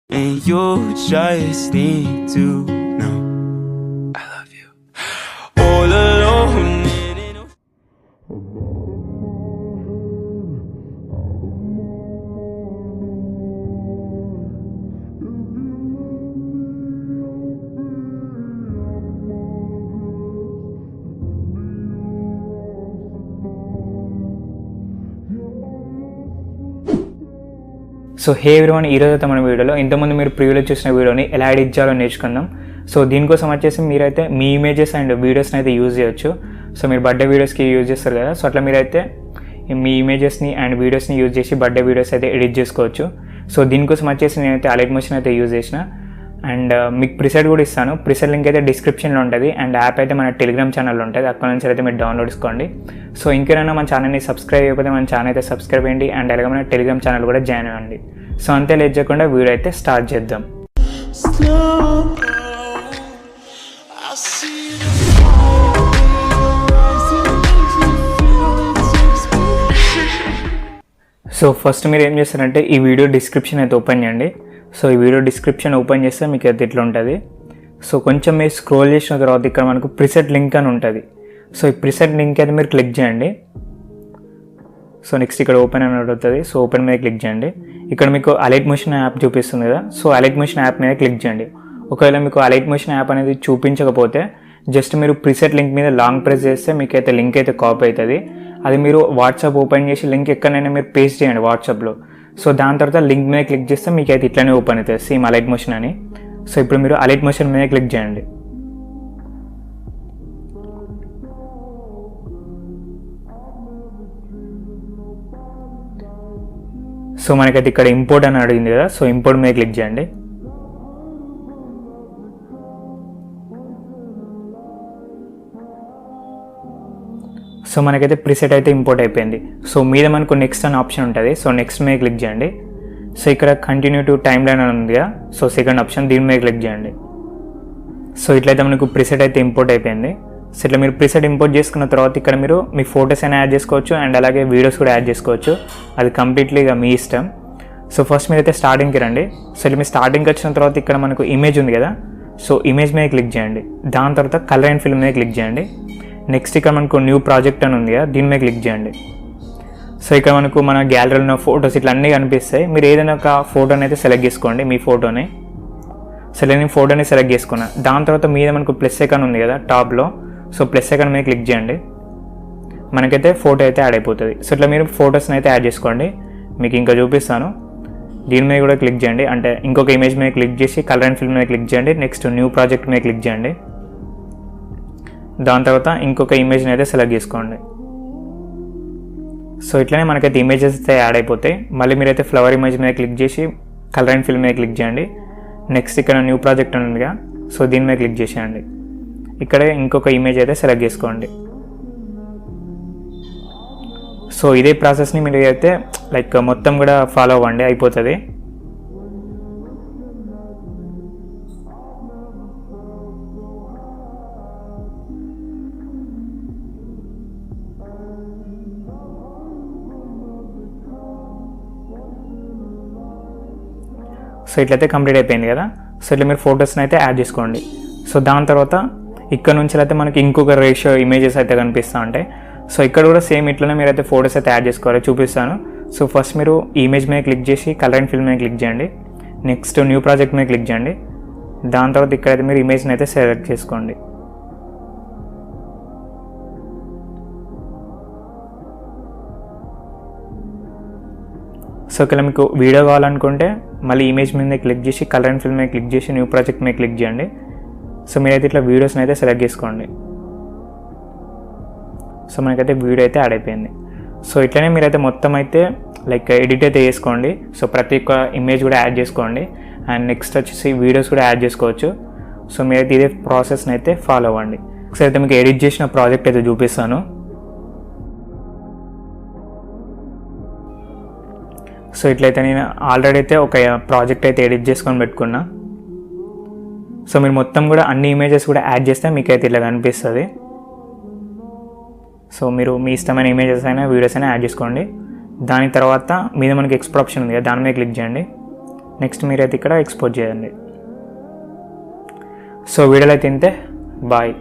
And you just need to know I love you. All alone in a so hey everyone, ఈరోజు అయితే మన వీడియోలో ఇంతకుముందు మీరు ప్రివ్యూలో చూసిన వీడియోని ఎలా ఎడిట్ చేయాలో నేర్చుకుందాం. సో దీనికోసం వచ్చేసి మీరైతే మీ ఇమేజెస్ అండ్ వీడియోస్ని అయితే యూజ్ చేయొచ్చు. సో మీరు బర్త్డే వీడియోస్కి యూజ్ చేస్తారు కదా, సో అట్లా మీరైతే మీ ఇమేజెస్ని అండ్ వీడియోస్ని యూజ్ చేసి బర్త్డే వీడియోస్ అయితే ఎడిట్ చేసుకోవచ్చు. సో దీనికోసం వచ్చేసి నేనైతే అలైట్ మోషన్ అయితే యూజ్ చేసిన అండ్ మీకు ప్రిసెట్ కూడా ఇస్తాను. ప్రిసెట్ లింక్ అయితే డిస్క్రిప్షన్లో ఉంటుంది అండ్ యాప్ అయితే మన టెలిగ్రామ్ ఛానల్లో ఉంటుంది, అక్కడ నుంచి అయితే మీరు డౌన్లోడ్ చేసుకోండి. సో ఇంకేమైనా మన ఛానల్ని సబ్స్క్రైబ్ అయిపోతే మన ఛానల్ అయితే సబ్స్క్రైబ్ అయ్యండి అండ్ అలాగే మన టెలిగ్రామ్ ఛానల్ కూడా జాయిన్ అవ్వండి. సో అంతే లేట్ చేయకుండా వీడియో అయితే స్టార్ట్ చేద్దాం. సో ఫస్ట్ మీరు ఏం చేస్తారంటే ఈ వీడియో డిస్క్రిప్షన్ అయితే ఓపెన్ చేయండి. సో ఈ వీడియో డిస్క్రిప్షన్ ఓపెన్ చేస్తే మీకు అయితే ఇట్లా ఉంటుంది. సో కొంచెం మీరు స్క్రోల్ చేసిన తర్వాత ఇక్కడ మనకు ప్రిసెట్ లింక్ అని ఉంటుంది. సో ఈ ప్రిసెట్ లింక్ అయితే మీరు క్లిక్ చేయండి. సో నెక్స్ట్ ఇక్కడ ఓపెన్ అని అడుగుతుంది. సో ఓపెన్ మీద క్లిక్ చేయండి. ఇక్కడ మీకు అలైట్ మోషన్ యాప్ చూపిస్తుంది కదా, సో అలైట్ మోషన్ యాప్ మీద క్లిక్ చేయండి. ఒకవేళ మీకు అలైట్ మోషన్ యాప్ అనేది చూపించకపోతే జస్ట్ మీరు ప్రిసెట్ లింక్ మీద లాంగ్ ప్రెస్ చేస్తే మీకు అయితే లింక్ అయితే కాపీ అవుతుంది. అది మీరు వాట్సాప్ ఓపెన్ చేసి లింక్ ఎక్కడైనా మీరు పేస్ట్ చేయండి వాట్సాప్లో. సో దాని తర్వాత లింక్ మీద క్లిక్ చేస్తే మీకు అయితే ఇట్లానే ఓపెన్ అవుతుంది సేమ్ అలైట్ మోషన్ అని. సో ఇప్పుడు మీరు అలైట్ మోషన్ మీద క్లిక్ చేయండి. సో మనకైతే ఇక్కడ ఇంపోర్ట్ అని అడిగింది కదా, సో ఇంపోర్ట్ మీద క్లిక్ చేయండి. సో మనకైతే ప్రిసెట్ అయితే ఇంపోర్ట్ అయిపోయింది. సో మీద మనకు నెక్స్ట్ అనే ఆప్షన్ ఉంటుంది. సో నెక్స్ట్ మీద క్లిక్ చేయండి. సో ఇక్కడ కంటిన్యూ టు టైమ్ లైన్ అని ఉంది కదా, సో సెకండ్ ఆప్షన్ దీని మీద క్లిక్ చేయండి. సో ఇట్లయితే మనకు ప్రిసెట్ అయితే ఇంపోర్ట్ అయిపోయింది. సో ఇట్లా మీరు ప్రిసెట్ ఇంపోర్ట్ చేసుకున్న తర్వాత ఇక్కడ మీరు మీ ఫొటోస్ అయినా యాడ్ చేసుకోవచ్చు అండ్ అలాగే వీడియోస్ కూడా యాడ్ చేసుకోవచ్చు. అది కంప్లీట్లీగా మీ ఇష్టం. సో ఫస్ట్ మీరైతే స్టార్టింగ్కి రండి. సో ఇట్లా మీరు స్టార్టింగ్కి వచ్చిన తర్వాత ఇక్కడ మనకు ఇమేజ్ ఉంది కదా, సో ఇమేజ్ మీద క్లిక్ చేయండి. దాని తర్వాత కలర్ అండ్ ఫిల్మ్ మీద క్లిక్ చేయండి. నెక్స్ట్ ఇక్కడ మనకు న్యూ ప్రాజెక్ట్ అని ఉంది కదా, దీని మీద క్లిక్ చేయండి. సో ఇక్కడ మనకు మన గ్యాలరీలో ఉన్న ఫొటోస్ ఇట్లా అన్నీ కనిపిస్తాయి. మీరు ఏదైనా ఒక ఫోటోని అయితే సెలెక్ట్ చేసుకోండి, మీ ఫోటోని. సో నేను ఫోటోని సెలెక్ట్ చేసుకున్నా. దాని తర్వాత మీద మనకు ప్లస్ ఐకాన్ ఉంది కదా టాప్లో, సో ప్లస్ ఐకాన్ మీద క్లిక్ చేయండి. మనకైతే ఫోటో అయితే యాడ్ అయిపోతుంది. సో ఇట్లా మీరు ఫొటోస్ని అయితే యాడ్ చేసుకోండి. మీకు ఇంకా చూపిస్తాను. దీని మీద కూడా క్లిక్ చేయండి, అంటే ఇంకొక ఇమేజ్ మీద క్లిక్ చేసి కలర్ అండ్ ఫిల్మ్ మీద క్లిక్ చేయండి. నెక్స్ట్ న్యూ ప్రాజెక్ట్ మీద క్లిక్ చేయండి. దాని తర్వాత ఇంకొక ఇమేజ్ని అయితే సెలెక్ట్ చేసుకోండి. సో ఇట్లనే మనకైతే ఇమేజెస్ అయితే యాడ్ అయిపోతాయి. మళ్ళీ మీరైతే ఫ్లవర్ ఇమేజ్ మీద క్లిక్ చేసి కలర్ అండ్ ఫిల్మ్ మీద క్లిక్ చేయండి. నెక్స్ట్ ఇక్కడ న్యూ ప్రాజెక్ట్ అని ఉందిగా, సో దీని మీద క్లిక్ చేసేయండి. ఇక్కడే ఇంకొక ఇమేజ్ అయితే సెలెక్ట్ చేసుకోండి. సో ఇదే ప్రాసెస్ని మీరు అయితే లైక్ మొత్తం కూడా ఫాలో అవ్వండి, అయిపోతుంది. సో ఇట్లయితే కంప్లీట్ అయిపోయింది కదా. సో ఇట్లా మీరు ఫొటోస్ని అయితే యాడ్ చేసుకోండి. సో దాని తర్వాత ఇక్కడ నుంచి అయితే మనకి ఇంకొక రేషియో ఇమేజెస్ అయితే కనిపిస్తూ ఉంటాయి. సో ఇక్కడ కూడా సేమ్ ఇట్లనే మీరైతే ఫొటోస్ అయితే యాడ్ చేసుకోవాలి, చూపిస్తాను. సో ఫస్ట్ మీరు ఇమేజ్ మీద క్లిక్ చేసి కలర్ అండ్ ఫిల్మ్ మీద క్లిక్ చేయండి. నెక్స్ట్ న్యూ ప్రాజెక్ట్ మీద క్లిక్ చేయండి. దాని తర్వాత ఇక్కడైతే మీరు ఇమేజ్ని అయితే సెలెక్ట్ చేసుకోండి. సో ఇక్కడ మీకు వీడియో కావాలనుకుంటే మళ్ళీ ఇమేజ్ మీద క్లిక్ చేసి కలర్ అండ్ ఫిల్మ్ మీద క్లిక్ చేసి న్యూ ప్రాజెక్ట్ మీద క్లిక్ చేయండి. సో మీరైతే ఇట్లా వీడియోస్ని అయితే సెలెక్ట్ చేసుకోండి. సో మనకైతే వీడియో అయితే యాడ్ అయిపోయింది. సో ఇట్లనే మీరైతే మొత్తం అయితే లైక్ ఎడిట్ అయితే చేసుకోండి. సో ప్రతి ఒక్క ఇమేజ్ కూడా యాడ్ చేసుకోండి అండ్ నెక్స్ట్ వచ్చేసి వీడియోస్ కూడా యాడ్ చేసుకోవచ్చు. సో మీరైతే ఇదే ప్రాసెస్ని అయితే ఫాలో అవ్వండి. ఒకసారి అయితే మీకు ఎడిట్ చేసిన ప్రాజెక్ట్ అయితే చూపిస్తాను. సో ఇట్లయితే నేను ఆల్రెడీ అయితే ఒక ప్రాజెక్ట్ అయితే ఎడిట్ చేసుకొని పెట్టుకున్నా. సో మీరు మొత్తం కూడా అన్ని ఇమేజెస్ కూడా యాడ్ చేస్తే మీకు అయితే ఇట్లా కనిపిస్తుంది. సో మీరు మీ ఇష్టమైన ఇమేజెస్ అయినా వీడియోస్ అయినా యాడ్ చేసుకోండి. దాని తర్వాత మీద మనకి ఎక్స్పోర్ట్ ఆప్షన్ ఉంది కదా, దాని మీద క్లిక్ చేయండి. నెక్స్ట్ మీరైతే ఇక్కడ ఎక్స్పోర్ట్ చేయండి. సో వీడియోలో అయితే ఇంతే, బాయ్.